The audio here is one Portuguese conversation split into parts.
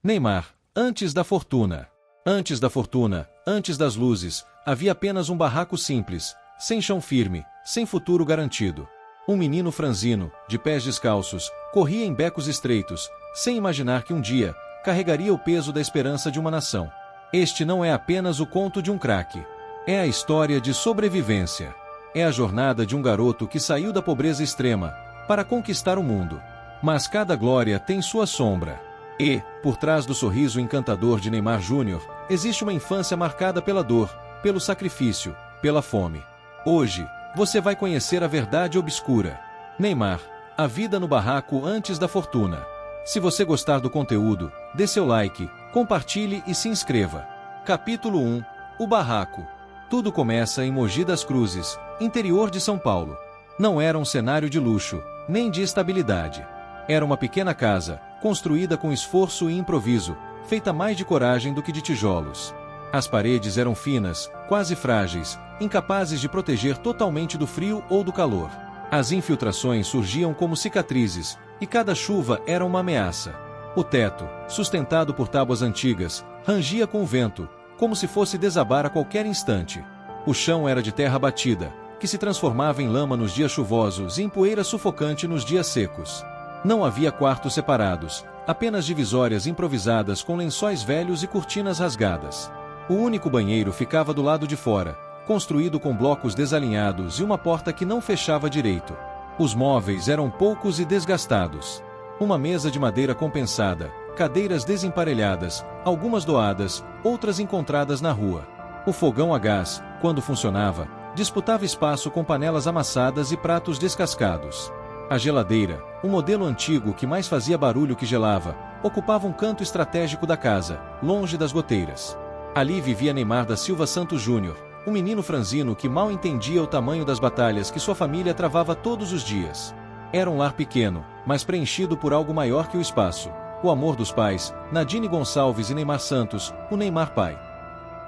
Neymar, antes da fortuna. Antes da fortuna, antes das luzes, havia apenas um barraco simples, sem chão firme, sem futuro garantido. Um menino franzino, de pés descalços, corria em becos estreitos, sem imaginar que um dia carregaria o peso da esperança de uma nação. Este não é apenas o conto de um craque. É a história de sobrevivência. É a jornada de um garoto que saiu da pobreza extrema para conquistar o mundo. Mas cada glória tem sua sombra. E, por trás do sorriso encantador de Neymar Júnior, existe uma infância marcada pela dor, pelo sacrifício, pela fome. Hoje, você vai conhecer a verdade obscura. Neymar, a vida no barraco antes da fortuna. Se você gostar do conteúdo, dê seu like, compartilhe e se inscreva. Capítulo 1. O barraco. Tudo começa em Mogi das Cruzes, interior de São Paulo. Não era um cenário de luxo, nem de estabilidade. Era uma pequena casa, construída com esforço e improviso, feita mais de coragem do que de tijolos. As paredes eram finas, quase frágeis, incapazes de proteger totalmente do frio ou do calor. As infiltrações surgiam como cicatrizes, e cada chuva era uma ameaça. O teto, sustentado por tábuas antigas, rangia com o vento, como se fosse desabar a qualquer instante. O chão era de terra batida, que se transformava em lama nos dias chuvosos e em poeira sufocante nos dias secos. Não havia quartos separados, apenas divisórias improvisadas com lençóis velhos e cortinas rasgadas. O único banheiro ficava do lado de fora, construído com blocos desalinhados e uma porta que não fechava direito. Os móveis eram poucos e desgastados. Uma mesa de madeira compensada, cadeiras desemparelhadas, algumas doadas, outras encontradas na rua. O fogão a gás, quando funcionava, disputava espaço com panelas amassadas e pratos descascados. A geladeira, um modelo antigo que mais fazia barulho que gelava, ocupava um canto estratégico da casa, longe das goteiras. Ali vivia Neymar da Silva Santos Júnior, um menino franzino que mal entendia o tamanho das batalhas que sua família travava todos os dias. Era um lar pequeno, mas preenchido por algo maior que o espaço. O amor dos pais, Nadine Gonçalves e Neymar Santos, o Neymar pai.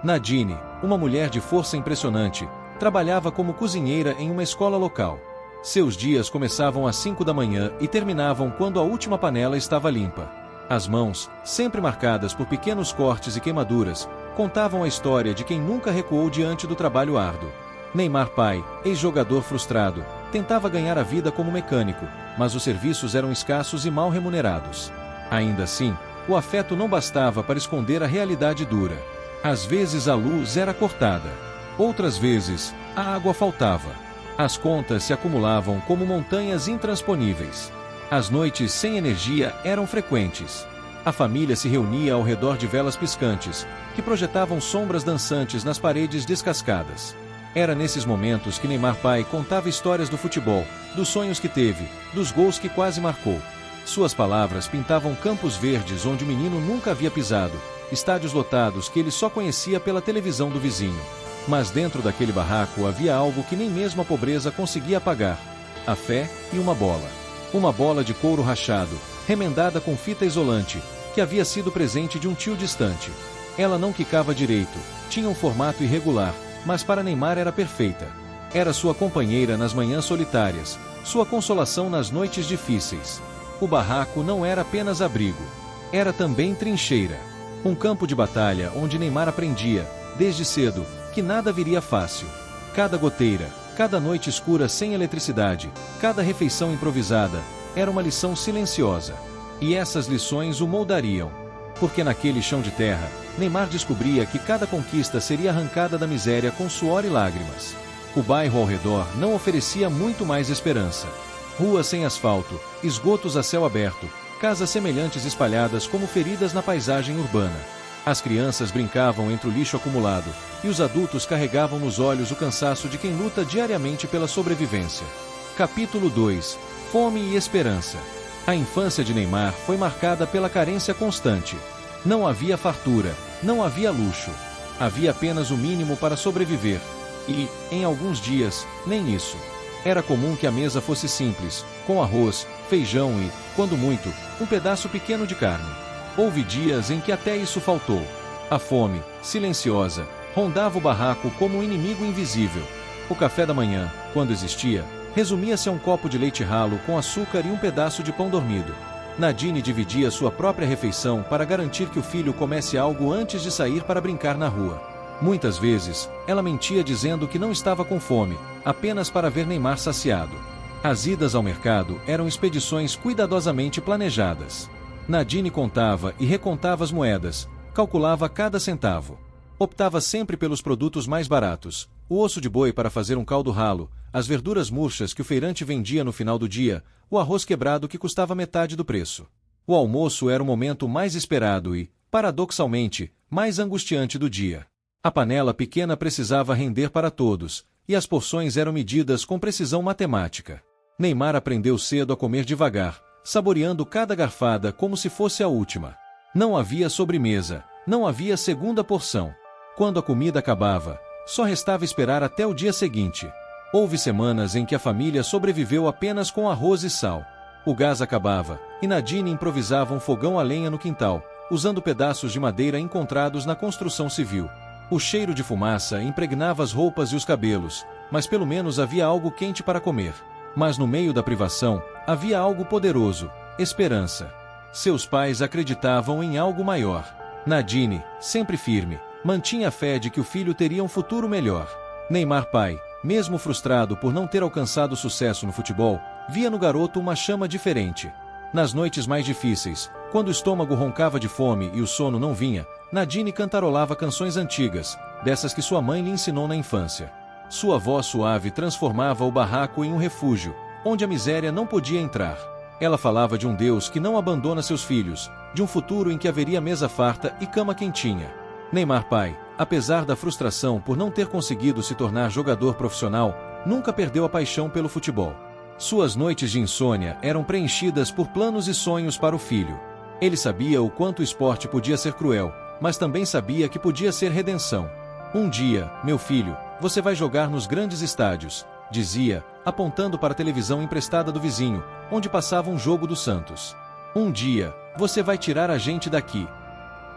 Nadine, uma mulher de força impressionante, trabalhava como cozinheira em uma escola local. Seus dias começavam às 5 da manhã e terminavam quando a última panela estava limpa. As mãos, sempre marcadas por pequenos cortes e queimaduras, contavam a história de quem nunca recuou diante do trabalho árduo. Neymar pai, ex-jogador frustrado, tentava ganhar a vida como mecânico, mas os serviços eram escassos e mal remunerados. Ainda assim, o afeto não bastava para esconder a realidade dura. Às vezes a luz era cortada. Outras vezes, a água faltava. As contas se acumulavam como montanhas intransponíveis. As noites sem energia eram frequentes. A família se reunia ao redor de velas piscantes, que projetavam sombras dançantes nas paredes descascadas. Era nesses momentos que Neymar pai contava histórias do futebol, dos sonhos que teve, dos gols que quase marcou. Suas palavras pintavam campos verdes onde o menino nunca havia pisado, estádios lotados que ele só conhecia pela televisão do vizinho. Mas dentro daquele barraco havia algo que nem mesmo a pobreza conseguia apagar: a fé e uma bola. Uma bola de couro rachado, remendada com fita isolante, que havia sido presente de um tio distante. Ela não quicava direito, tinha um formato irregular, mas para Neymar era perfeita. Era sua companheira nas manhãs solitárias, sua consolação nas noites difíceis. O barraco não era apenas abrigo. Era também trincheira. Um campo de batalha onde Neymar aprendia, desde cedo, que nada viria fácil. Cada goteira, cada noite escura sem eletricidade, cada refeição improvisada, era uma lição silenciosa. E essas lições o moldariam. Porque naquele chão de terra, Neymar descobria que cada conquista seria arrancada da miséria com suor e lágrimas. O bairro ao redor não oferecia muito mais esperança. Ruas sem asfalto, esgotos a céu aberto, casas semelhantes espalhadas como feridas na paisagem urbana. As crianças brincavam entre o lixo acumulado, e os adultos carregavam nos olhos o cansaço de quem luta diariamente pela sobrevivência. Capítulo 2. Fome e esperança. A infância de Neymar foi marcada pela carência constante. Não havia fartura, não havia luxo. Havia apenas o mínimo para sobreviver. E, em alguns dias, nem isso. Era comum que a mesa fosse simples, com arroz, feijão e, quando muito, um pedaço pequeno de carne. Houve dias em que até isso faltou. A fome, silenciosa, rondava o barraco como um inimigo invisível. O café da manhã, quando existia, resumia-se a um copo de leite ralo com açúcar e um pedaço de pão dormido. Nadine dividia sua própria refeição para garantir que o filho comesse algo antes de sair para brincar na rua. Muitas vezes, ela mentia dizendo que não estava com fome, apenas para ver Neymar saciado. As idas ao mercado eram expedições cuidadosamente planejadas. Nadine contava e recontava as moedas, calculava cada centavo. Optava sempre pelos produtos mais baratos, o osso de boi para fazer um caldo ralo, as verduras murchas que o feirante vendia no final do dia, o arroz quebrado que custava metade do preço. O almoço era o momento mais esperado e, paradoxalmente, mais angustiante do dia. A panela pequena precisava render para todos, e as porções eram medidas com precisão matemática. Neymar aprendeu cedo a comer devagar, saboreando cada garfada como se fosse a última. Não havia sobremesa, não havia segunda porção. Quando a comida acabava, só restava esperar até o dia seguinte. Houve semanas em que a família sobreviveu apenas com arroz e sal. O gás acabava, e Nadine improvisava um fogão a lenha no quintal, usando pedaços de madeira encontrados na construção civil. O cheiro de fumaça impregnava as roupas e os cabelos, mas pelo menos havia algo quente para comer. Mas no meio da privação, havia algo poderoso: esperança. Seus pais acreditavam em algo maior. Nadine, sempre firme, mantinha a fé de que o filho teria um futuro melhor. Neymar pai, mesmo frustrado por não ter alcançado sucesso no futebol, via no garoto uma chama diferente. Nas noites mais difíceis, quando o estômago roncava de fome e o sono não vinha, Nadine cantarolava canções antigas, dessas que sua mãe lhe ensinou na infância. Sua voz suave transformava o barraco em um refúgio, onde a miséria não podia entrar. Ela falava de um Deus que não abandona seus filhos, de um futuro em que haveria mesa farta e cama quentinha. Neymar pai, apesar da frustração por não ter conseguido se tornar jogador profissional, nunca perdeu a paixão pelo futebol. Suas noites de insônia eram preenchidas por planos e sonhos para o filho. Ele sabia o quanto o esporte podia ser cruel, mas também sabia que podia ser redenção. Um dia, meu filho, você vai jogar nos grandes estádios, dizia, apontando para a televisão emprestada do vizinho, onde passava um jogo do Santos. Um dia, você vai tirar a gente daqui.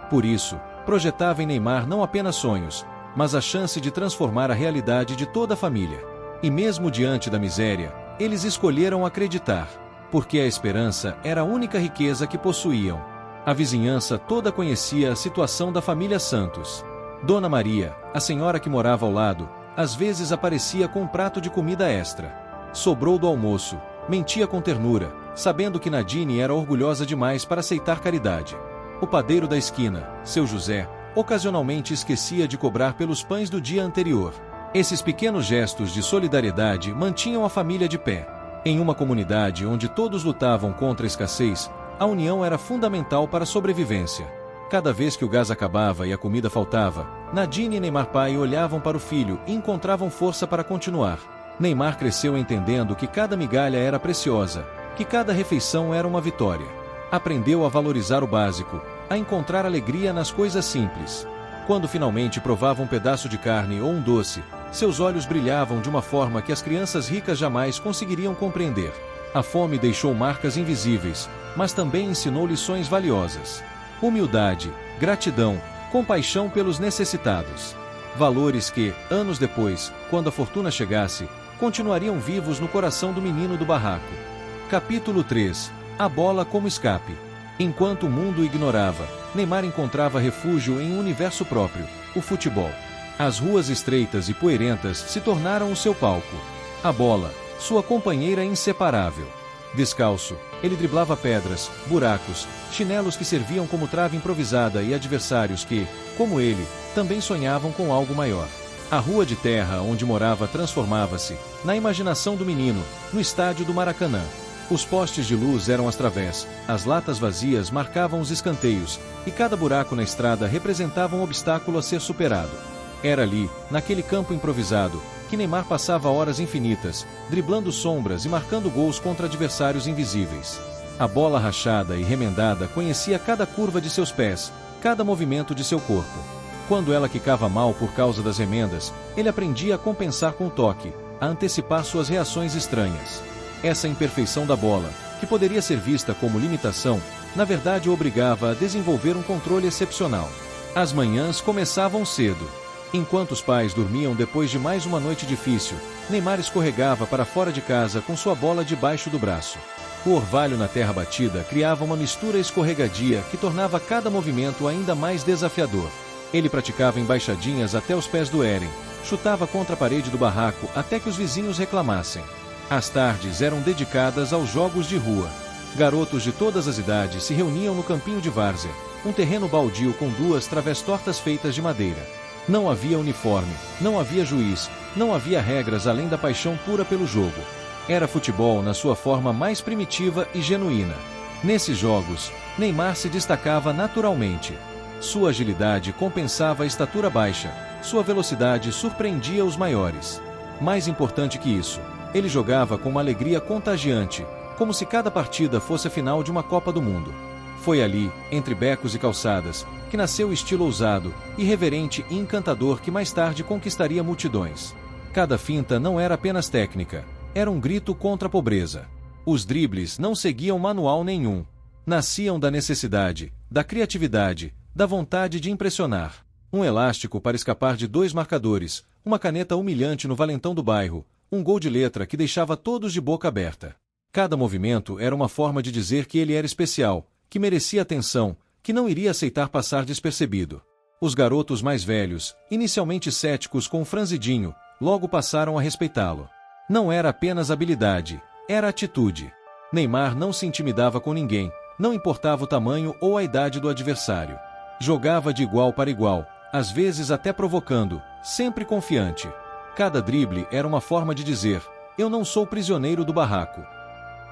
Por isso, projetava em Neymar não apenas sonhos, mas a chance de transformar a realidade de toda a família. E mesmo diante da miséria, eles escolheram acreditar, porque a esperança era a única riqueza que possuíam. A vizinhança toda conhecia a situação da família Santos. Dona Maria, a senhora que morava ao lado, às vezes aparecia com um prato de comida extra. Sobrou do almoço, mentia com ternura, sabendo que Nadine era orgulhosa demais para aceitar caridade. O padeiro da esquina, seu José, ocasionalmente esquecia de cobrar pelos pães do dia anterior. Esses pequenos gestos de solidariedade mantinham a família de pé. Em uma comunidade onde todos lutavam contra a escassez, a união era fundamental para a sobrevivência. Cada vez que o gás acabava e a comida faltava, Nadine e Neymar pai olhavam para o filho e encontravam força para continuar. Neymar cresceu entendendo que cada migalha era preciosa, que cada refeição era uma vitória. Aprendeu a valorizar o básico, a encontrar alegria nas coisas simples. Quando finalmente provava um pedaço de carne ou um doce, seus olhos brilhavam de uma forma que as crianças ricas jamais conseguiriam compreender. A fome deixou marcas invisíveis, mas também ensinou lições valiosas. Humildade, gratidão, compaixão pelos necessitados. Valores que, anos depois, quando a fortuna chegasse, continuariam vivos no coração do menino do barraco. Capítulo 3. A bola como escape. Enquanto o mundo o ignorava, Neymar encontrava refúgio em um universo próprio, o futebol. As ruas estreitas e poeirentas se tornaram o seu palco. A bola, sua companheira inseparável. Descalço, ele driblava pedras, buracos, chinelos que serviam como trave improvisada e adversários que, como ele, também sonhavam com algo maior. A rua de terra onde morava transformava-se, na imaginação do menino, no estádio do Maracanã. Os postes de luz eram as través, as latas vazias marcavam os escanteios, e cada buraco na estrada representava um obstáculo a ser superado. Era ali, naquele campo improvisado, que Neymar passava horas infinitas, driblando sombras e marcando gols contra adversários invisíveis. A bola rachada e remendada conhecia cada curva de seus pés, cada movimento de seu corpo. Quando ela quicava mal por causa das remendas, ele aprendia a compensar com o toque, a antecipar suas reações estranhas. Essa imperfeição da bola, que poderia ser vista como limitação, na verdade o obrigava a desenvolver um controle excepcional. As manhãs começavam cedo. Enquanto os pais dormiam depois de mais uma noite difícil, Neymar escorregava para fora de casa com sua bola debaixo do braço. O orvalho na terra batida criava uma mistura escorregadia que tornava cada movimento ainda mais desafiador. Ele praticava embaixadinhas até os pés doerem, chutava contra a parede do barraco até que os vizinhos reclamassem. As tardes eram dedicadas aos jogos de rua. Garotos de todas as idades se reuniam no campinho de várzea, um terreno baldio com duas través tortas feitas de madeira. Não havia uniforme, não havia juiz, não havia regras além da paixão pura pelo jogo. Era futebol na sua forma mais primitiva e genuína. Nesses jogos, Neymar se destacava naturalmente. Sua agilidade compensava a estatura baixa, sua velocidade surpreendia os maiores. Mais importante que isso, ele jogava com uma alegria contagiante, como se cada partida fosse a final de uma Copa do Mundo. Foi ali, entre becos e calçadas, que nasceu o estilo ousado, irreverente e encantador que mais tarde conquistaria multidões. Cada finta não era apenas técnica, era um grito contra a pobreza. Os dribles não seguiam manual nenhum. Nasciam da necessidade, da criatividade, da vontade de impressionar. Um elástico para escapar de dois marcadores, uma caneta humilhante no valentão do bairro, um gol de letra que deixava todos de boca aberta. Cada movimento era uma forma de dizer que ele era especial, que merecia atenção, que não iria aceitar passar despercebido. Os garotos mais velhos, inicialmente céticos com o franzidinho, logo passaram a respeitá-lo. Não era apenas habilidade, era atitude. Neymar não se intimidava com ninguém, não importava o tamanho ou a idade do adversário. Jogava de igual para igual, às vezes até provocando, sempre confiante. Cada drible era uma forma de dizer: eu não sou prisioneiro do barraco.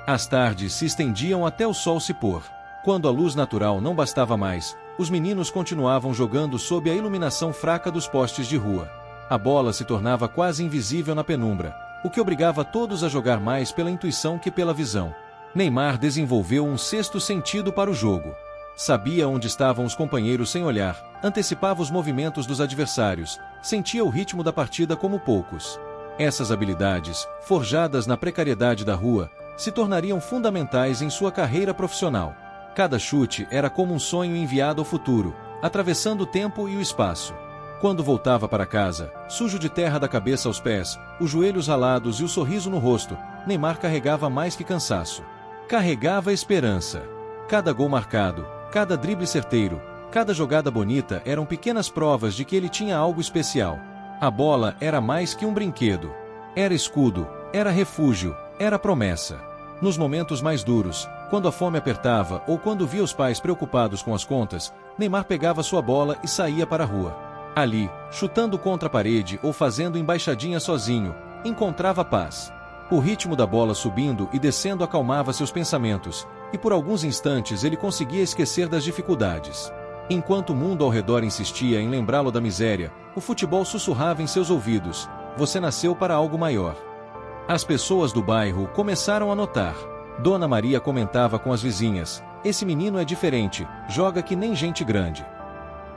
As tardes se estendiam até o sol se pôr. Quando a luz natural não bastava mais, os meninos continuavam jogando sob a iluminação fraca dos postes de rua. A bola se tornava quase invisível na penumbra, o que obrigava todos a jogar mais pela intuição que pela visão. Neymar desenvolveu um sexto sentido para o jogo. Sabia onde estavam os companheiros sem olhar, antecipava os movimentos dos adversários, sentia o ritmo da partida como poucos. Essas habilidades, forjadas na precariedade da rua, se tornariam fundamentais em sua carreira profissional. Cada chute era como um sonho enviado ao futuro, atravessando o tempo e o espaço. Quando voltava para casa, sujo de terra da cabeça aos pés, os joelhos ralados e o sorriso no rosto, Neymar carregava mais que cansaço. Carregava esperança. Cada gol marcado, cada drible certeiro, cada jogada bonita eram pequenas provas de que ele tinha algo especial. A bola era mais que um brinquedo. Era escudo, era refúgio, era promessa. Nos momentos mais duros, quando a fome apertava ou quando via os pais preocupados com as contas, Neymar pegava sua bola e saía para a rua. Ali, chutando contra a parede ou fazendo embaixadinha sozinho, encontrava paz. O ritmo da bola subindo e descendo acalmava seus pensamentos, e por alguns instantes ele conseguia esquecer das dificuldades. Enquanto o mundo ao redor insistia em lembrá-lo da miséria, o futebol sussurrava em seus ouvidos: você nasceu para algo maior. As pessoas do bairro começaram a notar. Dona Maria comentava com as vizinhas: esse menino é diferente, joga que nem gente grande.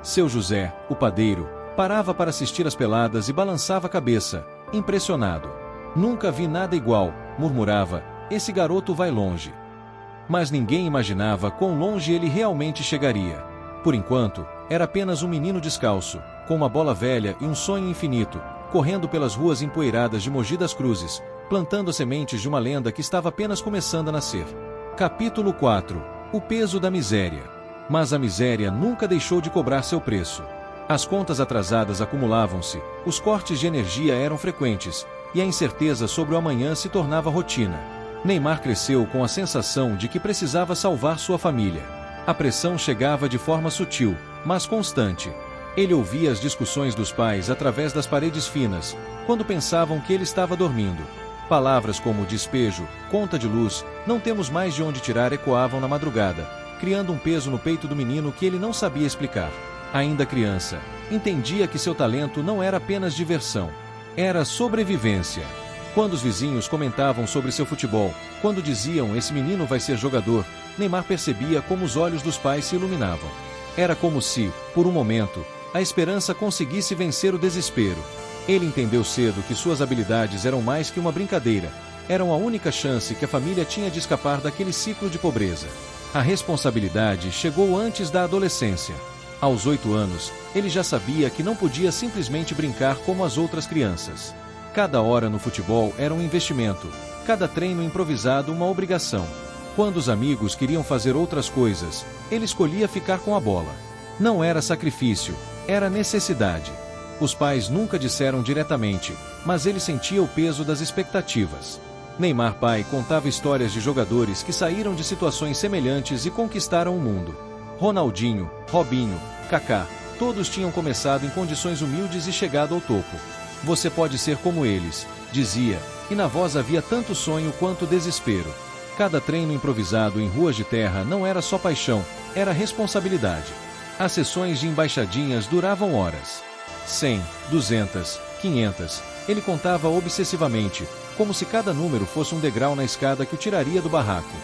Seu José, o padeiro, parava para assistir às peladas e balançava a cabeça, impressionado. Nunca vi nada igual, murmurava, esse garoto vai longe. Mas ninguém imaginava quão longe ele realmente chegaria. Por enquanto, era apenas um menino descalço, com uma bola velha e um sonho infinito, correndo pelas ruas empoeiradas de Mogi das Cruzes, plantando as sementes de uma lenda que estava apenas começando a nascer. Capítulo 4. O peso da miséria. Mas a miséria nunca deixou de cobrar seu preço. As contas atrasadas acumulavam-se, os cortes de energia eram frequentes, e a incerteza sobre o amanhã se tornava rotina. Neymar cresceu com a sensação de que precisava salvar sua família. A pressão chegava de forma sutil, mas constante. Ele ouvia as discussões dos pais através das paredes finas, quando pensavam que ele estava dormindo. Palavras como despejo, conta de luz, não temos mais de onde tirar ecoavam na madrugada, criando um peso no peito do menino que ele não sabia explicar. Ainda criança, entendia que seu talento não era apenas diversão, era sobrevivência. Quando os vizinhos comentavam sobre seu futebol, quando diziam esse menino vai ser jogador, Neymar percebia como os olhos dos pais se iluminavam. Era como se, por um momento, a esperança conseguisse vencer o desespero. Ele entendeu cedo que suas habilidades eram mais que uma brincadeira, eram a única chance que a família tinha de escapar daquele ciclo de pobreza. A responsabilidade chegou antes da adolescência. Aos 8 anos, ele já sabia que não podia simplesmente brincar como as outras crianças. Cada hora no futebol era um investimento, cada treino improvisado uma obrigação. Quando os amigos queriam fazer outras coisas, ele escolhia ficar com a bola. Não era sacrifício, era necessidade. Os pais nunca disseram diretamente, mas ele sentia o peso das expectativas. Neymar pai contava histórias de jogadores que saíram de situações semelhantes e conquistaram o mundo. Ronaldinho, Robinho, Kaká, todos tinham começado em condições humildes e chegado ao topo. Você pode ser como eles, dizia, e na voz havia tanto sonho quanto desespero. Cada treino improvisado em ruas de terra não era só paixão, era responsabilidade. As sessões de embaixadinhas duravam horas. 100, 200, 500, ele contava obsessivamente, como se cada número fosse um degrau na escada que o tiraria do barraco.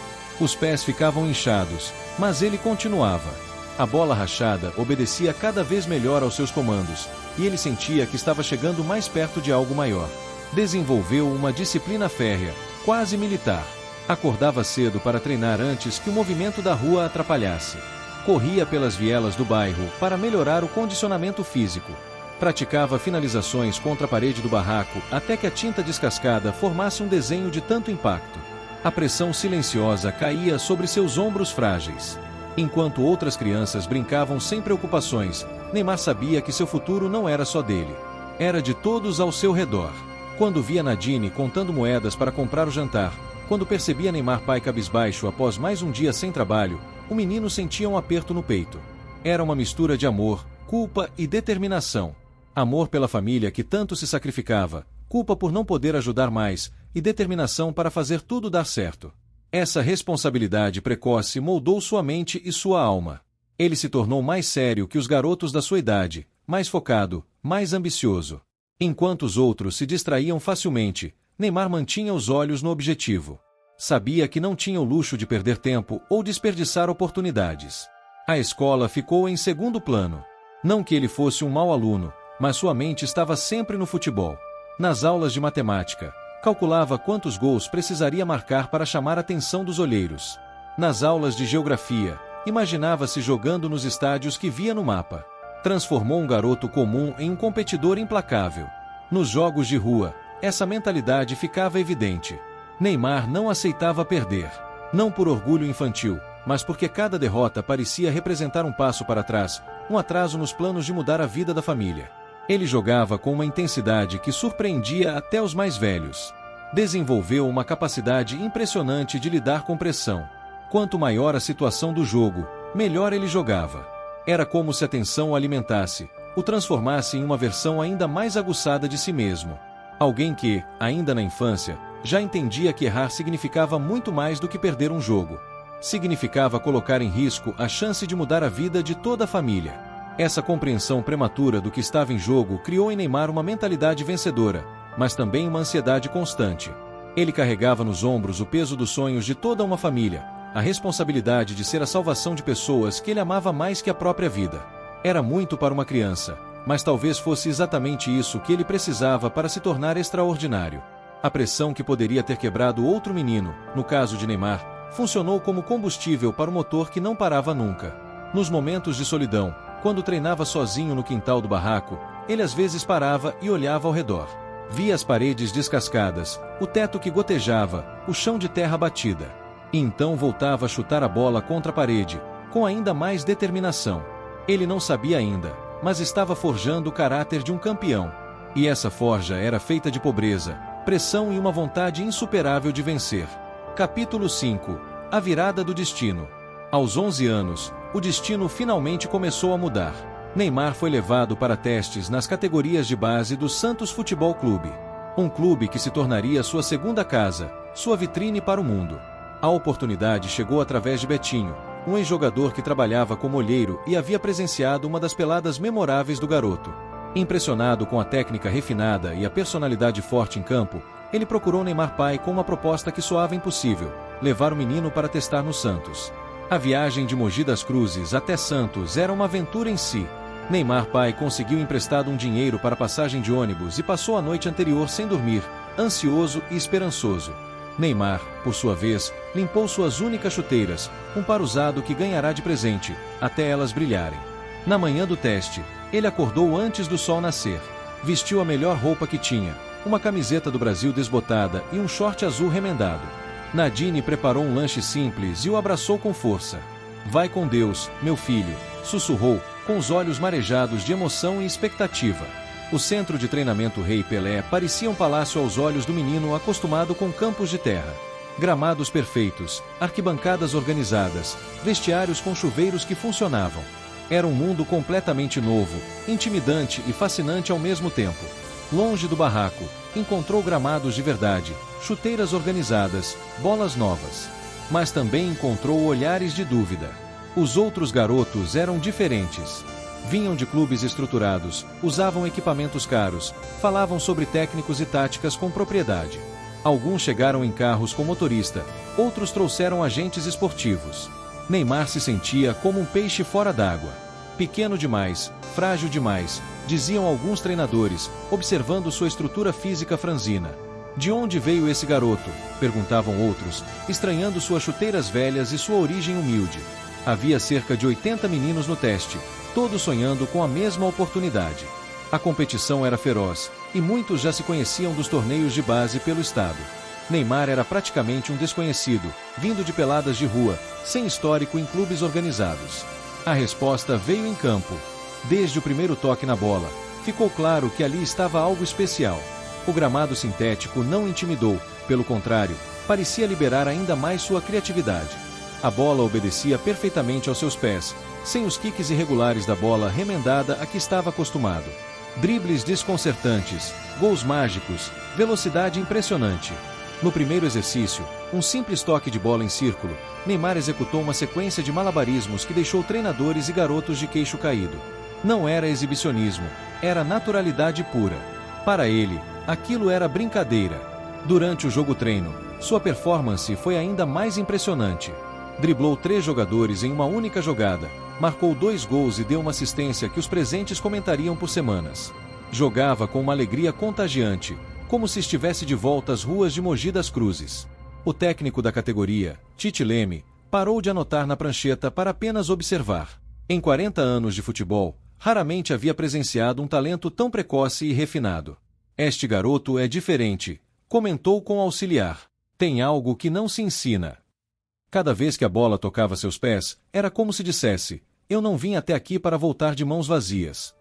Os pés ficavam inchados, mas ele continuava. A bola rachada obedecia cada vez melhor aos seus comandos, e ele sentia que estava chegando mais perto de algo maior. Desenvolveu uma disciplina férrea, quase militar. Acordava cedo para treinar antes que o movimento da rua atrapalhasse. Corria pelas vielas do bairro para melhorar o condicionamento físico. Praticava finalizações contra a parede do barraco até que a tinta descascada formasse um desenho de tanto impacto. A pressão silenciosa caía sobre seus ombros frágeis. Enquanto outras crianças brincavam sem preocupações, Neymar sabia que seu futuro não era só dele. Era de todos ao seu redor. Quando via Nadine contando moedas para comprar o jantar, quando percebia Neymar pai cabisbaixo após mais um dia sem trabalho, o menino sentia um aperto no peito. Era uma mistura de amor, culpa e determinação. Amor pela família que tanto se sacrificava, culpa por não poder ajudar mais, e determinação para fazer tudo dar certo. Essa responsabilidade precoce moldou sua mente e sua alma. Ele se tornou mais sério que os garotos da sua idade, mais focado, mais ambicioso. Enquanto os outros se distraíam facilmente, Neymar mantinha os olhos no objetivo. Sabia que não tinha o luxo de perder tempo ou desperdiçar oportunidades. A escola ficou em segundo plano. Não que ele fosse um mau aluno, mas sua mente estava sempre no futebol. Nas aulas de matemática, calculava quantos gols precisaria marcar para chamar a atenção dos olheiros. Nas aulas de geografia, imaginava-se jogando nos estádios que via no mapa. Transformou um garoto comum em um competidor implacável. Nos jogos de rua, essa mentalidade ficava evidente. Neymar não aceitava perder. Não por orgulho infantil, mas porque cada derrota parecia representar um passo para trás, um atraso nos planos de mudar a vida da família. Ele jogava com uma intensidade que surpreendia até os mais velhos. Desenvolveu uma capacidade impressionante de lidar com pressão. Quanto maior a situação do jogo, melhor ele jogava. Era como se a tensão o alimentasse, o transformasse em uma versão ainda mais aguçada de si mesmo. Alguém que, ainda na infância, já entendia que errar significava muito mais do que perder um jogo. Significava colocar em risco a chance de mudar a vida de toda a família. Essa compreensão prematura do que estava em jogo criou em Neymar uma mentalidade vencedora, mas também uma ansiedade constante. Ele carregava nos ombros o peso dos sonhos de toda uma família, a responsabilidade de ser a salvação de pessoas que ele amava mais que a própria vida. Era muito para uma criança, mas talvez fosse exatamente isso que ele precisava para se tornar extraordinário. A pressão que poderia ter quebrado outro menino, no caso de Neymar, funcionou como combustível para o motor que não parava nunca. Nos momentos de solidão, quando treinava sozinho no quintal do barraco, ele às vezes parava e olhava ao redor. Via as paredes descascadas, o teto que gotejava, o chão de terra batida. E então voltava a chutar a bola contra a parede, com ainda mais determinação. Ele não sabia ainda, mas estava forjando o caráter de um campeão. E essa forja era feita de pobreza, pressão e uma vontade insuperável de vencer. Capítulo 5. A virada do destino. Aos 11 anos, o destino finalmente começou a mudar. Neymar foi levado para testes nas categorias de base do Santos Futebol Clube. Um clube que se tornaria sua segunda casa, sua vitrine para o mundo. A oportunidade chegou através de Betinho, um ex-jogador que trabalhava como olheiro e havia presenciado uma das peladas memoráveis do garoto. Impressionado com a técnica refinada e a personalidade forte em campo, ele procurou Neymar pai com uma proposta que soava impossível: levar o menino para testar no Santos. A viagem de Mogi das Cruzes até Santos era uma aventura em si. Neymar pai conseguiu emprestado um dinheiro para passagem de ônibus e passou a noite anterior sem dormir, ansioso e esperançoso. Neymar, por sua vez, limpou suas únicas chuteiras, um par usado que ganhará de presente, até elas brilharem. Na manhã do teste, ele acordou antes do sol nascer. Vestiu a melhor roupa que tinha, uma camiseta do Brasil desbotada e um short azul remendado. Nadine preparou um lanche simples e o abraçou com força. "Vai com Deus, meu filho", sussurrou, com os olhos marejados de emoção e expectativa. O centro de treinamento Rei Pelé parecia um palácio aos olhos do menino acostumado com campos de terra. Gramados perfeitos, arquibancadas organizadas, vestiários com chuveiros que funcionavam. Era um mundo completamente novo, intimidante e fascinante ao mesmo tempo. Longe do barraco, encontrou gramados de verdade, chuteiras organizadas, bolas novas. Mas também encontrou olhares de dúvida. Os outros garotos eram diferentes. Vinham de clubes estruturados, usavam equipamentos caros, falavam sobre técnicos e táticas com propriedade. Alguns chegaram em carros com motorista, outros trouxeram agentes esportivos. Neymar se sentia como um peixe fora d'água. Pequeno demais, frágil demais, diziam alguns treinadores, observando sua estrutura física franzina. "De onde veio esse garoto?", perguntavam outros, estranhando suas chuteiras velhas e sua origem humilde. Havia cerca de 80 meninos no teste, todos sonhando com a mesma oportunidade. A competição era feroz, e muitos já se conheciam dos torneios de base pelo estado. Neymar era praticamente um desconhecido, vindo de peladas de rua, sem histórico em clubes organizados. A resposta veio em campo. Desde o primeiro toque na bola, ficou claro que ali estava algo especial. O gramado sintético não intimidou, pelo contrário, parecia liberar ainda mais sua criatividade. A bola obedecia perfeitamente aos seus pés, sem os quiques irregulares da bola remendada a que estava acostumado. Dribles desconcertantes, gols mágicos, velocidade impressionante. No primeiro exercício, um simples toque de bola em círculo, Neymar executou uma sequência de malabarismos que deixou treinadores e garotos de queixo caído. Não era exibicionismo, era naturalidade pura. Para ele, aquilo era brincadeira. Durante o jogo-treino, sua performance foi ainda mais impressionante. Driblou 3 jogadores em uma única jogada, marcou 2 gols e deu uma assistência que os presentes comentariam por semanas. Jogava com uma alegria contagiante, como se estivesse de volta às ruas de Mogi das Cruzes. O técnico da categoria, Tite Leme, parou de anotar na prancheta para apenas observar. Em 40 anos de futebol, raramente havia presenciado um talento tão precoce e refinado. "Este garoto é diferente", comentou com o auxiliar. "Tem algo que não se ensina." Cada vez que a bola tocava seus pés, era como se dissesse: "Eu não vim até aqui para voltar de mãos vazias."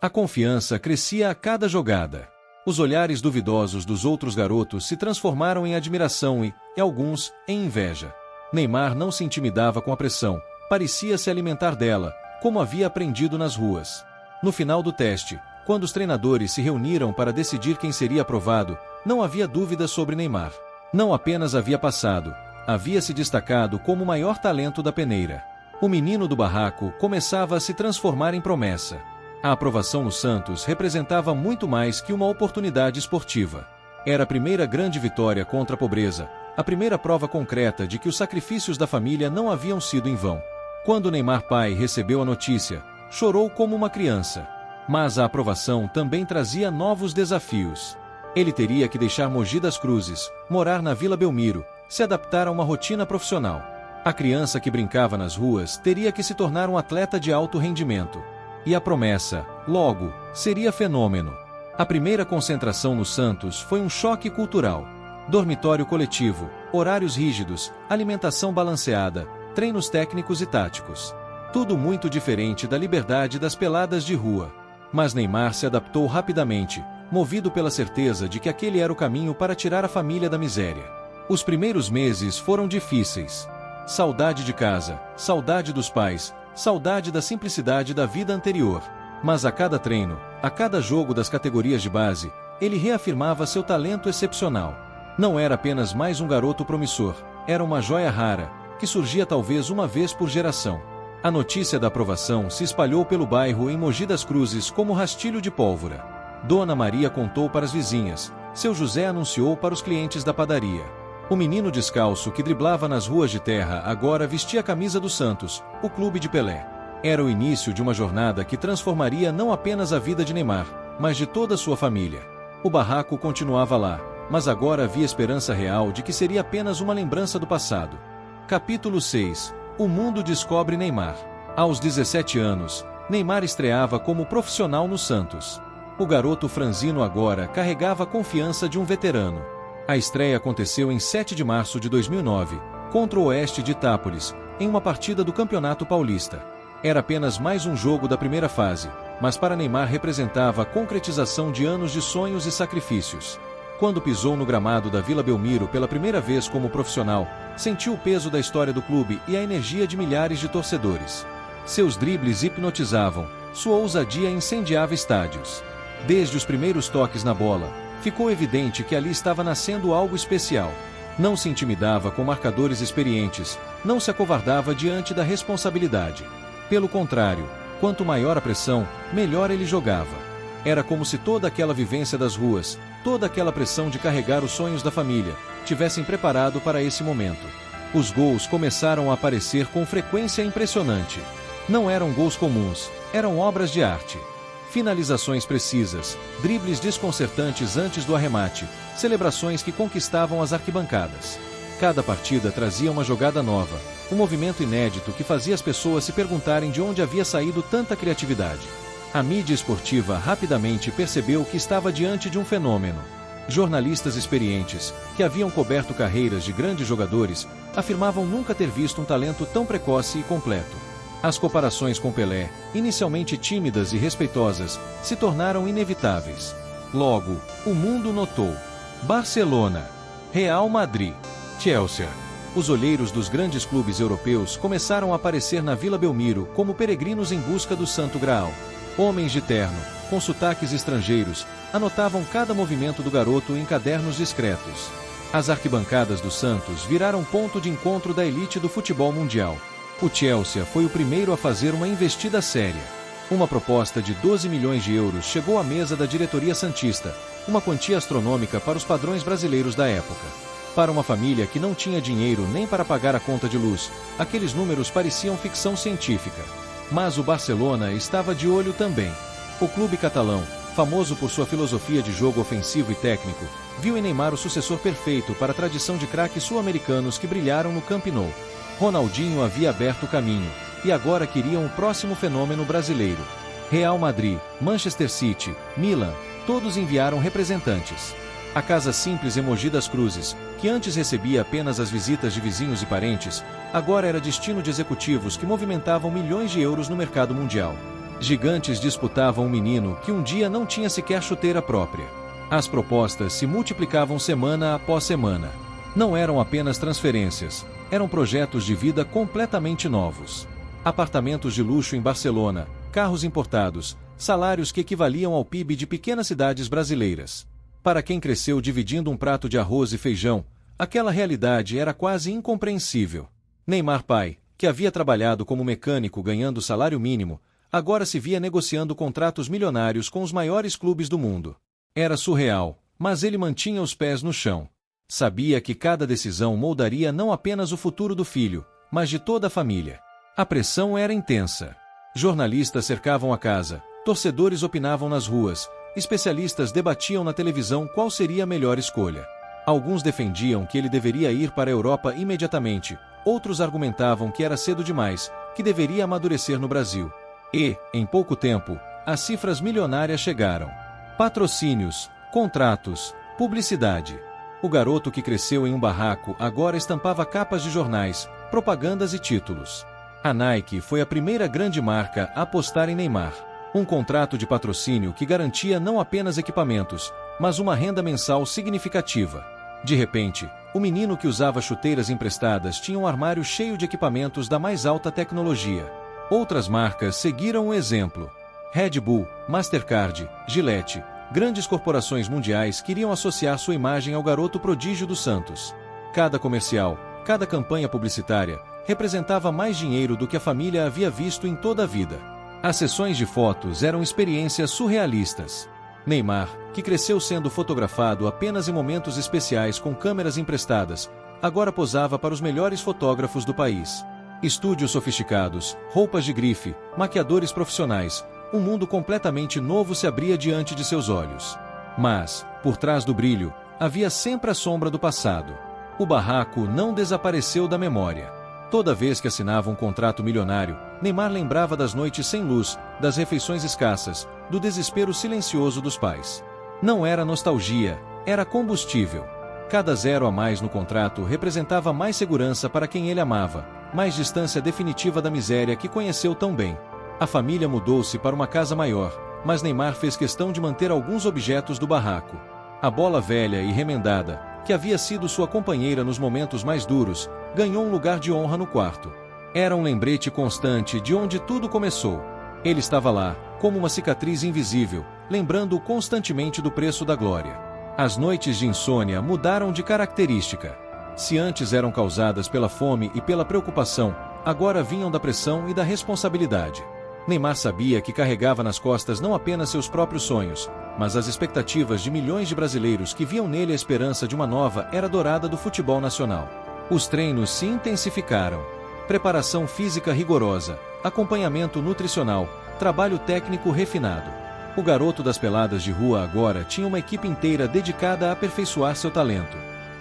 A confiança crescia a cada jogada. Os olhares duvidosos dos outros garotos se transformaram em admiração e alguns, em inveja. Neymar não se intimidava com a pressão, parecia se alimentar dela, como havia aprendido nas ruas. No final do teste, quando os treinadores se reuniram para decidir quem seria aprovado, não havia dúvida sobre Neymar. Não apenas havia passado, havia se destacado como o maior talento da peneira. O menino do barraco começava a se transformar em promessa. A aprovação no Santos representava muito mais que uma oportunidade esportiva. Era a primeira grande vitória contra a pobreza, a primeira prova concreta de que os sacrifícios da família não haviam sido em vão. Quando Neymar pai recebeu a notícia, chorou como uma criança. Mas a aprovação também trazia novos desafios. Ele teria que deixar Mogi das Cruzes, morar na Vila Belmiro, se adaptar a uma rotina profissional. A criança que brincava nas ruas teria que se tornar um atleta de alto rendimento. E a promessa, logo, seria fenômeno. A primeira concentração no Santos foi um choque cultural. Dormitório coletivo, horários rígidos, alimentação balanceada, treinos técnicos e táticos. Tudo muito diferente da liberdade das peladas de rua. Mas Neymar se adaptou rapidamente, movido pela certeza de que aquele era o caminho para tirar a família da miséria. Os primeiros meses foram difíceis. Saudade de casa, saudade dos pais, saudade da simplicidade da vida anterior. Mas a cada treino, a cada jogo das categorias de base, ele reafirmava seu talento excepcional. Não era apenas mais um garoto promissor, era uma joia rara, que surgia talvez uma vez por geração. A notícia da aprovação se espalhou pelo bairro em Mogi das Cruzes como rastilho de pólvora. Dona Maria contou para as vizinhas, seu José anunciou para os clientes da padaria. O menino descalço que driblava nas ruas de terra agora vestia a camisa do Santos, o clube de Pelé. Era o início de uma jornada que transformaria não apenas a vida de Neymar, mas de toda a sua família. O barraco continuava lá, mas agora havia esperança real de que seria apenas uma lembrança do passado. Capítulo 6. O mundo descobre Neymar. Aos 17 anos, Neymar estreava como profissional no Santos. O garoto franzino agora carregava a confiança de um veterano. A estreia aconteceu em 7 de março de 2009, contra o Oeste de Itápolis, em uma partida do Campeonato Paulista. Era apenas mais um jogo da primeira fase, mas para Neymar representava a concretização de anos de sonhos e sacrifícios. Quando pisou no gramado da Vila Belmiro pela primeira vez como profissional, sentiu o peso da história do clube e a energia de milhares de torcedores. Seus dribles hipnotizavam, sua ousadia incendiava estádios. Desde os primeiros toques na bola, ficou evidente que ali estava nascendo algo especial. Não se intimidava com marcadores experientes, não se acovardava diante da responsabilidade. Pelo contrário, quanto maior a pressão, melhor ele jogava. Era como se toda aquela vivência das ruas, toda aquela pressão de carregar os sonhos da família, tivessem preparado para esse momento. Os gols começaram a aparecer com frequência impressionante. Não eram gols comuns, eram obras de arte. Finalizações precisas, dribles desconcertantes antes do arremate, celebrações que conquistavam as arquibancadas. Cada partida trazia uma jogada nova, um movimento inédito que fazia as pessoas se perguntarem de onde havia saído tanta criatividade. A mídia esportiva rapidamente percebeu que estava diante de um fenômeno. Jornalistas experientes, que haviam coberto carreiras de grandes jogadores, afirmavam nunca ter visto um talento tão precoce e completo. As comparações com Pelé, inicialmente tímidas e respeitosas, se tornaram inevitáveis. Logo, o mundo notou. Barcelona, Real Madrid, Chelsea. Os olheiros dos grandes clubes europeus começaram a aparecer na Vila Belmiro como peregrinos em busca do Santo Graal. Homens de terno, com sotaques estrangeiros, anotavam cada movimento do garoto em cadernos discretos. As arquibancadas do Santos viraram ponto de encontro da elite do futebol mundial. O Chelsea foi o primeiro a fazer uma investida séria. Uma proposta de 12 milhões de euros chegou à mesa da diretoria santista, uma quantia astronômica para os padrões brasileiros da época. Para uma família que não tinha dinheiro nem para pagar a conta de luz, aqueles números pareciam ficção científica. Mas o Barcelona estava de olho também. O clube catalão, famoso por sua filosofia de jogo ofensivo e técnico, viu em Neymar o sucessor perfeito para a tradição de craques sul-americanos que brilharam no Camp Nou. Ronaldinho havia aberto o caminho, e agora queriam o próximo fenômeno brasileiro. Real Madrid, Manchester City, Milan, todos enviaram representantes. A casa simples Emoji das Cruzes, que antes recebia apenas as visitas de vizinhos e parentes, agora era destino de executivos que movimentavam milhões de euros no mercado mundial. Gigantes disputavam um menino que um dia não tinha sequer chuteira própria. As propostas se multiplicavam semana após semana. Não eram apenas transferências, eram projetos de vida completamente novos. Apartamentos de luxo em Barcelona, carros importados, salários que equivaliam ao PIB de pequenas cidades brasileiras. Para quem cresceu dividindo um prato de arroz e feijão, aquela realidade era quase incompreensível. Neymar pai, que havia trabalhado como mecânico ganhando salário mínimo, agora se via negociando contratos milionários com os maiores clubes do mundo. Era surreal, mas ele mantinha os pés no chão. Sabia que cada decisão moldaria não apenas o futuro do filho, mas de toda a família. A pressão era intensa. Jornalistas cercavam a casa, torcedores opinavam nas ruas, especialistas debatiam na televisão qual seria a melhor escolha. Alguns defendiam que ele deveria ir para a Europa imediatamente, outros argumentavam que era cedo demais, que deveria amadurecer no Brasil. E, em pouco tempo, as cifras milionárias chegaram. Patrocínios, contratos, publicidade. O garoto que cresceu em um barraco agora estampava capas de jornais, propagandas e títulos. A Nike foi a primeira grande marca a apostar em Neymar. Um contrato de patrocínio que garantia não apenas equipamentos, mas uma renda mensal significativa. De repente, o menino que usava chuteiras emprestadas tinha um armário cheio de equipamentos da mais alta tecnologia. Outras marcas seguiram o exemplo. Red Bull, Mastercard, Gillette, grandes corporações mundiais queriam associar sua imagem ao garoto prodígio do Santos. Cada comercial, cada campanha publicitária, representava mais dinheiro do que a família havia visto em toda a vida. As sessões de fotos eram experiências surrealistas. Neymar, que cresceu sendo fotografado apenas em momentos especiais com câmeras emprestadas, agora posava para os melhores fotógrafos do país. Estúdios sofisticados, roupas de grife, maquiadores profissionais, um mundo completamente novo se abria diante de seus olhos. Mas, por trás do brilho, havia sempre a sombra do passado. O barraco não desapareceu da memória. Toda vez que assinava um contrato milionário, Neymar lembrava das noites sem luz, das refeições escassas, do desespero silencioso dos pais. Não era nostalgia, era combustível. Cada zero a mais no contrato representava mais segurança para quem ele amava, mais distância definitiva da miséria que conheceu tão bem. A família mudou-se para uma casa maior, mas Neymar fez questão de manter alguns objetos do barraco. A bola velha e remendada, que havia sido sua companheira nos momentos mais duros, ganhou um lugar de honra no quarto. Era um lembrete constante de onde tudo começou. Ele estava lá, como uma cicatriz invisível, lembrando-o constantemente do preço da glória. As noites de insônia mudaram de característica. Se antes eram causadas pela fome e pela preocupação, agora vinham da pressão e da responsabilidade. Neymar sabia que carregava nas costas não apenas seus próprios sonhos, mas as expectativas de milhões de brasileiros que viam nele a esperança de uma nova era dourada do futebol nacional. Os treinos se intensificaram. Preparação física rigorosa, acompanhamento nutricional, trabalho técnico refinado. O garoto das peladas de rua agora tinha uma equipe inteira dedicada a aperfeiçoar seu talento.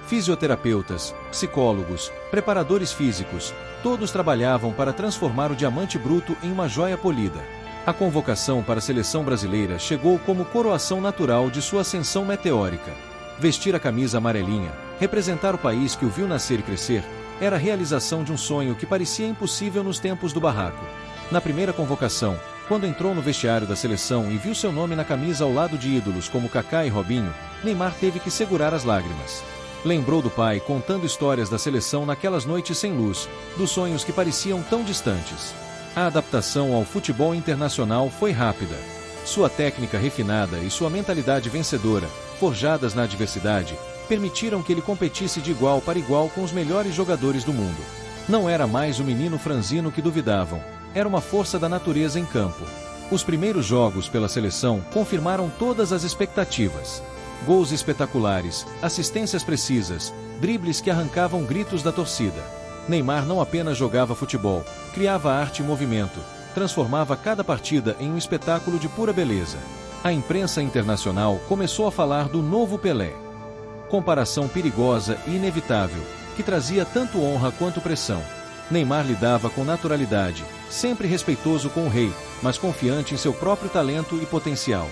Fisioterapeutas, psicólogos, preparadores físicos, todos trabalhavam para transformar o diamante bruto em uma joia polida. A convocação para a seleção brasileira chegou como coroação natural de sua ascensão meteórica. Vestir a camisa amarelinha, representar o país que o viu nascer e crescer, era a realização de um sonho que parecia impossível nos tempos do barraco. Na primeira convocação, quando entrou no vestiário da seleção e viu seu nome na camisa ao lado de ídolos como Kaká e Robinho, Neymar teve que segurar as lágrimas. Lembrou do pai contando histórias da seleção naquelas noites sem luz, dos sonhos que pareciam tão distantes. A adaptação ao futebol internacional foi rápida. Sua técnica refinada e sua mentalidade vencedora, forjadas na adversidade, permitiram que ele competisse de igual para igual com os melhores jogadores do mundo. Não era mais o menino franzino que duvidavam, era uma força da natureza em campo. Os primeiros jogos pela seleção confirmaram todas as expectativas. Gols espetaculares, assistências precisas, dribles que arrancavam gritos da torcida. Neymar não apenas jogava futebol, criava arte e movimento, transformava cada partida em um espetáculo de pura beleza. A imprensa internacional começou a falar do novo Pelé. Comparação perigosa e inevitável, que trazia tanto honra quanto pressão. Neymar lidava com naturalidade, sempre respeitoso com o rei, mas confiante em seu próprio talento e potencial.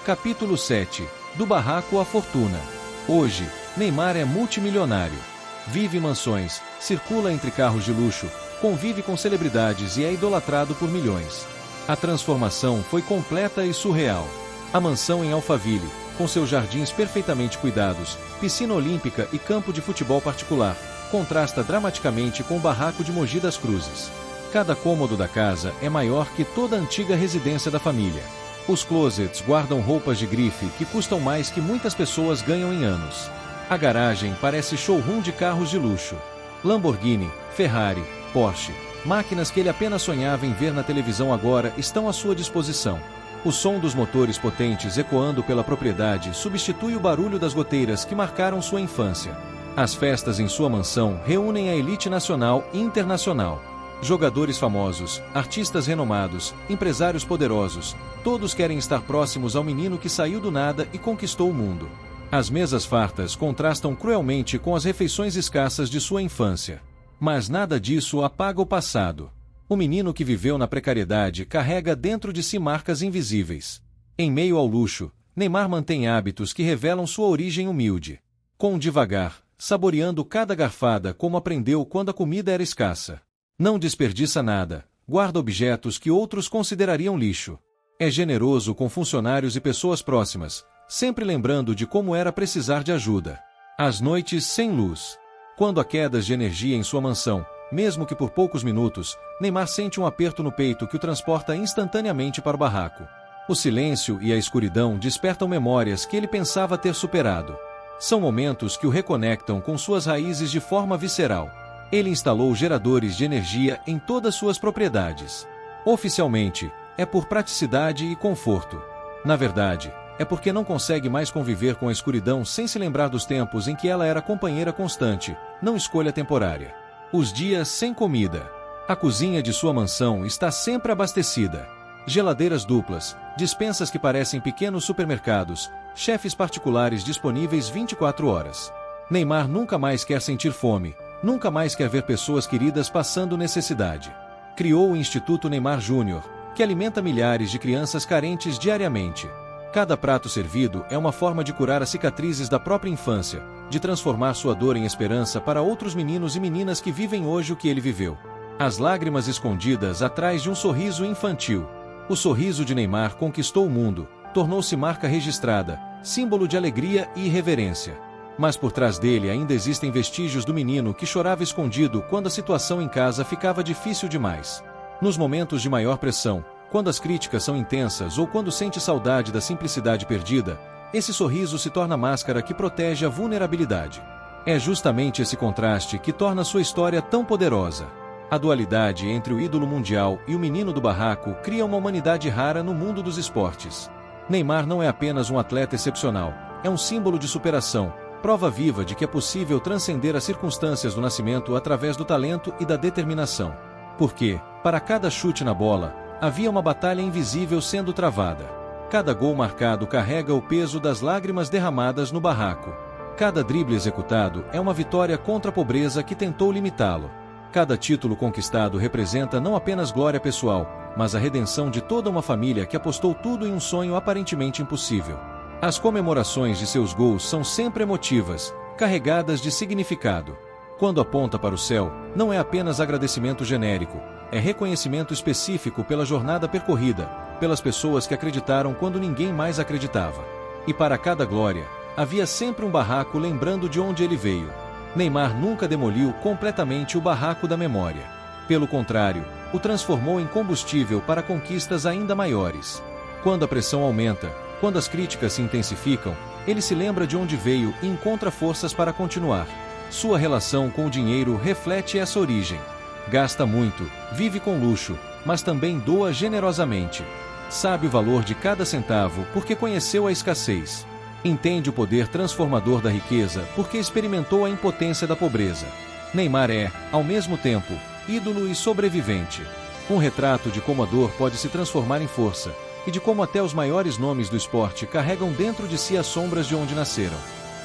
Capítulo 7. Do barraco à fortuna. Hoje, Neymar é multimilionário. Vive em mansões, circula entre carros de luxo, convive com celebridades e é idolatrado por milhões. A transformação foi completa e surreal. A mansão em Alphaville, com seus jardins perfeitamente cuidados, piscina olímpica e campo de futebol particular, contrasta dramaticamente com o barraco de Mogi das Cruzes. Cada cômodo da casa é maior que toda a antiga residência da família. Os closets guardam roupas de grife que custam mais que muitas pessoas ganham em anos. A garagem parece showroom de carros de luxo. Lamborghini, Ferrari, Porsche, máquinas que ele apenas sonhava em ver na televisão agora estão à sua disposição. O som dos motores potentes ecoando pela propriedade substitui o barulho das goteiras que marcaram sua infância. As festas em sua mansão reúnem a elite nacional e internacional. Jogadores famosos, artistas renomados, empresários poderosos, todos querem estar próximos ao menino que saiu do nada e conquistou o mundo. As mesas fartas contrastam cruelmente com as refeições escassas de sua infância. Mas nada disso apaga o passado. O menino que viveu na precariedade carrega dentro de si marcas invisíveis. Em meio ao luxo, Neymar mantém hábitos que revelam sua origem humilde. Com devagar, saboreando cada garfada como aprendeu quando a comida era escassa. Não desperdiça nada, guarda objetos que outros considerariam lixo. É generoso com funcionários e pessoas próximas, sempre lembrando de como era precisar de ajuda. As noites sem luz. Quando há quedas de energia em sua mansão, mesmo que por poucos minutos, Neymar sente um aperto no peito que o transporta instantaneamente para o barraco. O silêncio e a escuridão despertam memórias que ele pensava ter superado. São momentos que o reconectam com suas raízes de forma visceral. Ele instalou geradores de energia em todas suas propriedades. Oficialmente, é por praticidade e conforto. Na verdade, é porque não consegue mais conviver com a escuridão sem se lembrar dos tempos em que ela era companheira constante, não escolha temporária. Os dias sem comida. A cozinha de sua mansão está sempre abastecida. Geladeiras duplas, despensas que parecem pequenos supermercados, chefes particulares disponíveis 24 horas. Neymar nunca mais quer sentir fome, Nunca mais quer ver pessoas queridas passando necessidade. Criou o Instituto Neymar Júnior, que alimenta milhares de crianças carentes diariamente. Cada prato servido é uma forma de curar as cicatrizes da própria infância, de transformar sua dor em esperança para outros meninos e meninas que vivem hoje o que ele viveu. As lágrimas escondidas atrás de um sorriso infantil. O sorriso de Neymar conquistou o mundo, tornou-se marca registrada, símbolo de alegria e irreverência. Mas por trás dele ainda existem vestígios do menino que chorava escondido quando a situação em casa ficava difícil demais. Nos momentos de maior pressão, quando as críticas são intensas ou quando sente saudade da simplicidade perdida, esse sorriso se torna a máscara que protege a vulnerabilidade. É justamente esse contraste que torna sua história tão poderosa. A dualidade entre o ídolo mundial e o menino do barraco cria uma humanidade rara no mundo dos esportes. Neymar não é apenas um atleta excepcional, é um símbolo de superação, prova viva de que é possível transcender as circunstâncias do nascimento através do talento e da determinação. Porque, para cada chute na bola, havia uma batalha invisível sendo travada. Cada gol marcado carrega o peso das lágrimas derramadas no barraco. Cada drible executado é uma vitória contra a pobreza que tentou limitá-lo. Cada título conquistado representa não apenas glória pessoal, mas a redenção de toda uma família que apostou tudo em um sonho aparentemente impossível. As comemorações de seus gols são sempre emotivas, carregadas de significado. Quando aponta para o céu, não é apenas agradecimento genérico, é reconhecimento específico pela jornada percorrida, pelas pessoas que acreditaram quando ninguém mais acreditava. E para cada glória, havia sempre um barraco lembrando de onde ele veio. Neymar nunca demoliu completamente o barraco da memória. Pelo contrário, o transformou em combustível para conquistas ainda maiores. Quando a pressão aumenta, quando as críticas se intensificam, ele se lembra de onde veio e encontra forças para continuar. Sua relação com o dinheiro reflete essa origem. Gasta muito, vive com luxo, mas também doa generosamente. Sabe o valor de cada centavo porque conheceu a escassez. Entende o poder transformador da riqueza porque experimentou a impotência da pobreza. Neymar é, ao mesmo tempo, ídolo e sobrevivente. Um retrato de como a dor pode se transformar em força, e de como até os maiores nomes do esporte carregam dentro de si as sombras de onde nasceram.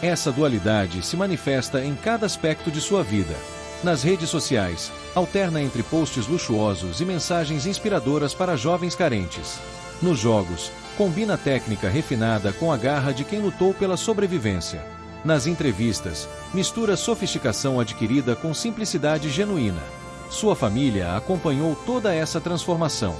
Essa dualidade se manifesta em cada aspecto de sua vida. Nas redes sociais, alterna entre posts luxuosos e mensagens inspiradoras para jovens carentes. Nos jogos, combina técnica refinada com a garra de quem lutou pela sobrevivência. Nas entrevistas, mistura sofisticação adquirida com simplicidade genuína. Sua família acompanhou toda essa transformação.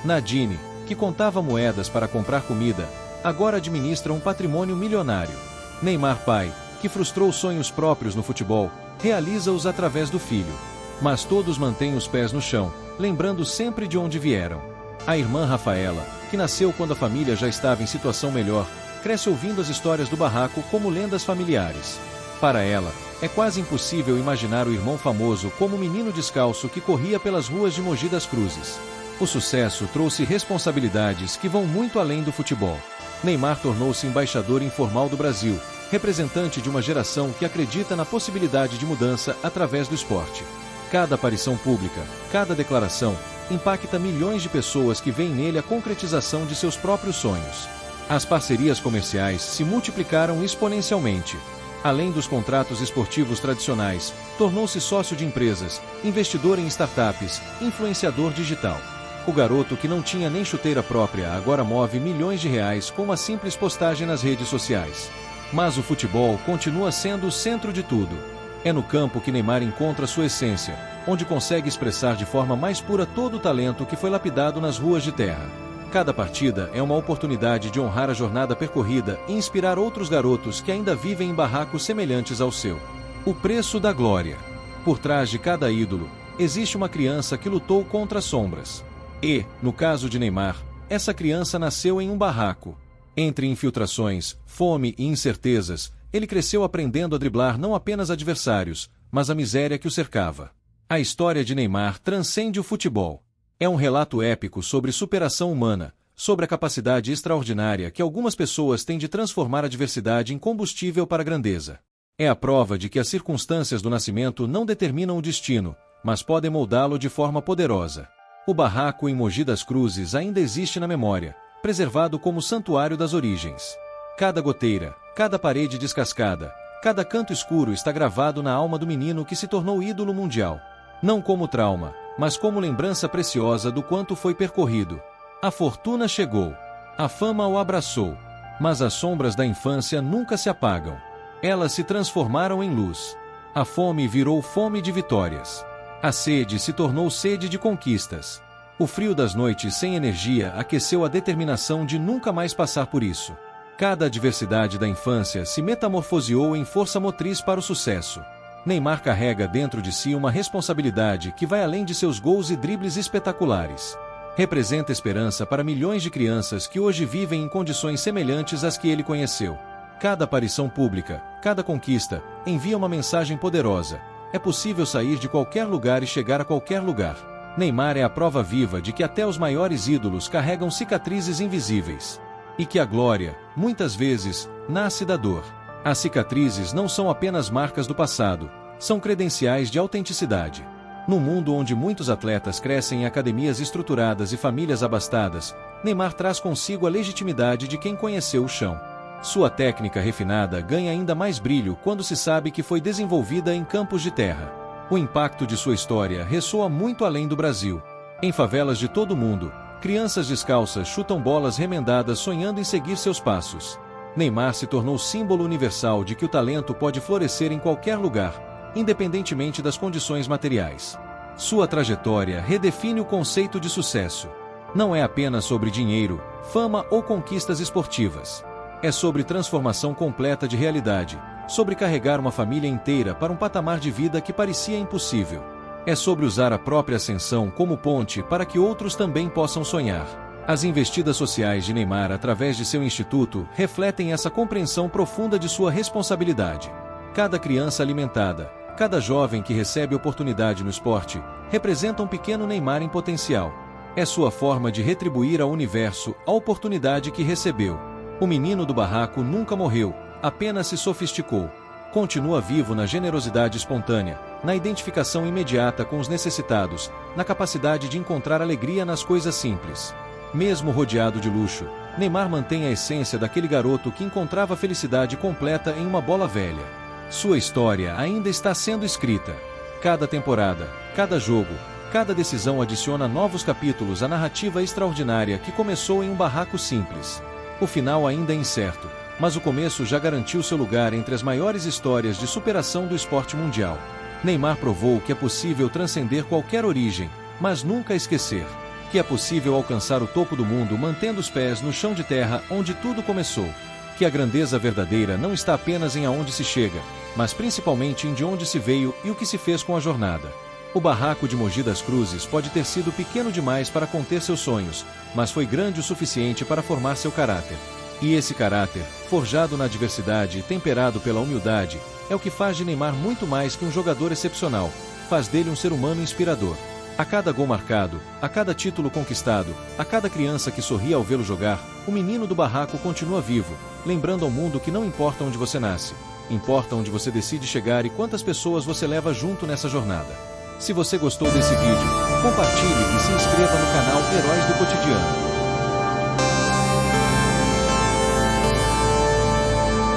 Nadine, que contava moedas para comprar comida, agora administra um patrimônio milionário. Neymar pai, que frustrou sonhos próprios no futebol, realiza-os através do filho. Mas todos mantêm os pés no chão, lembrando sempre de onde vieram. A irmã Rafaela, que nasceu quando a família já estava em situação melhor, cresce ouvindo as histórias do barraco como lendas familiares. Para ela, é quase impossível imaginar o irmão famoso como o menino descalço que corria pelas ruas de Mogi das Cruzes. O sucesso trouxe responsabilidades que vão muito além do futebol. Neymar tornou-se embaixador informal do Brasil, representante de uma geração que acredita na possibilidade de mudança através do esporte. Cada aparição pública, cada declaração, impacta milhões de pessoas que veem nele a concretização de seus próprios sonhos. As parcerias comerciais se multiplicaram exponencialmente. Além dos contratos esportivos tradicionais, tornou-se sócio de empresas, investidor em startups, influenciador digital. O garoto que não tinha nem chuteira própria agora move milhões de reais com uma simples postagem nas redes sociais. Mas o futebol continua sendo o centro de tudo. É no campo que Neymar encontra sua essência, onde consegue expressar de forma mais pura todo o talento que foi lapidado nas ruas de terra. Cada partida é uma oportunidade de honrar a jornada percorrida e inspirar outros garotos que ainda vivem em barracos semelhantes ao seu. O preço da glória. Por trás de cada ídolo, existe uma criança que lutou contra as sombras. E, no caso de Neymar, essa criança nasceu em um barraco. Entre infiltrações, fome e incertezas, ele cresceu aprendendo a driblar não apenas adversários, mas a miséria que o cercava. A história de Neymar transcende o futebol. É um relato épico sobre superação humana, sobre a capacidade extraordinária que algumas pessoas têm de transformar a adversidade em combustível para a grandeza. É a prova de que as circunstâncias do nascimento não determinam o destino, mas podem moldá-lo de forma poderosa. O barraco em Mogi das Cruzes ainda existe na memória, preservado como santuário das origens. Cada goteira, cada parede descascada, Cada canto escuro está gravado na alma do menino que se tornou ídolo mundial. Não como trauma, mas como lembrança preciosa do quanto foi percorrido. A fortuna chegou. A fama o abraçou. Mas as sombras da infância nunca se apagam. Elas se transformaram em luz. A fome virou fome de vitórias. A sede se tornou sede de conquistas. O frio das noites sem energia aqueceu a determinação de nunca mais passar por isso. Cada adversidade da infância se metamorfoseou em força motriz para o sucesso. Neymar carrega dentro de si uma responsabilidade que vai além de seus gols e dribles espetaculares. Representa esperança para milhões de crianças que hoje vivem em condições semelhantes às que ele conheceu. Cada aparição pública, cada conquista, envia uma mensagem poderosa. É possível sair de qualquer lugar e chegar a qualquer lugar. Neymar é a prova viva de que até os maiores ídolos carregam cicatrizes invisíveis. E que a glória, muitas vezes, nasce da dor. As cicatrizes não são apenas marcas do passado, são credenciais de autenticidade. No mundo onde muitos atletas crescem em academias estruturadas e famílias abastadas, Neymar traz consigo a legitimidade de quem conheceu o chão. Sua técnica refinada ganha ainda mais brilho quando se sabe que foi desenvolvida em campos de terra. O impacto de sua história ressoa muito além do Brasil. Em favelas de todo o mundo, crianças descalças chutam bolas remendadas sonhando em seguir seus passos. Neymar se tornou símbolo universal de que o talento pode florescer em qualquer lugar, independentemente das condições materiais. Sua trajetória redefine o conceito de sucesso. Não é apenas sobre dinheiro, fama ou conquistas esportivas. É sobre transformação completa de realidade, sobre carregar uma família inteira para um patamar de vida que parecia impossível. É sobre usar a própria ascensão como ponte para que outros também possam sonhar. As investidas sociais de Neymar através de seu instituto refletem essa compreensão profunda de sua responsabilidade. Cada criança alimentada, cada jovem que recebe oportunidade no esporte, representa um pequeno Neymar em potencial. É sua forma de retribuir ao universo a oportunidade que recebeu. O menino do barraco nunca morreu, apenas se sofisticou. Continua vivo na generosidade espontânea, na identificação imediata com os necessitados, na capacidade de encontrar alegria nas coisas simples. Mesmo rodeado de luxo, Neymar mantém a essência daquele garoto que encontrava felicidade completa em uma bola velha. Sua história ainda está sendo escrita. Cada temporada, cada jogo, cada decisão adiciona novos capítulos à narrativa extraordinária que começou em um barraco simples. O final ainda é incerto, mas o começo já garantiu seu lugar entre as maiores histórias de superação do esporte mundial. Neymar provou que é possível transcender qualquer origem, mas nunca esquecer que é possível alcançar o topo do mundo mantendo os pés no chão de terra onde tudo começou. Que a grandeza verdadeira não está apenas em aonde se chega, mas principalmente em de onde se veio e o que se fez com a jornada. O barraco de Mogi das Cruzes pode ter sido pequeno demais para conter seus sonhos, mas foi grande o suficiente para formar seu caráter. E esse caráter, forjado na adversidade e temperado pela humildade, é o que faz de Neymar muito mais que um jogador excepcional, faz dele um ser humano inspirador. A cada gol marcado, a cada título conquistado, a cada criança que sorri ao vê-lo jogar, o menino do barraco continua vivo, lembrando ao mundo que não importa onde você nasce, importa onde você decide chegar e quantas pessoas você leva junto nessa jornada. Se você gostou desse vídeo, compartilhe e se inscreva no canal Heróis do Cotidiano.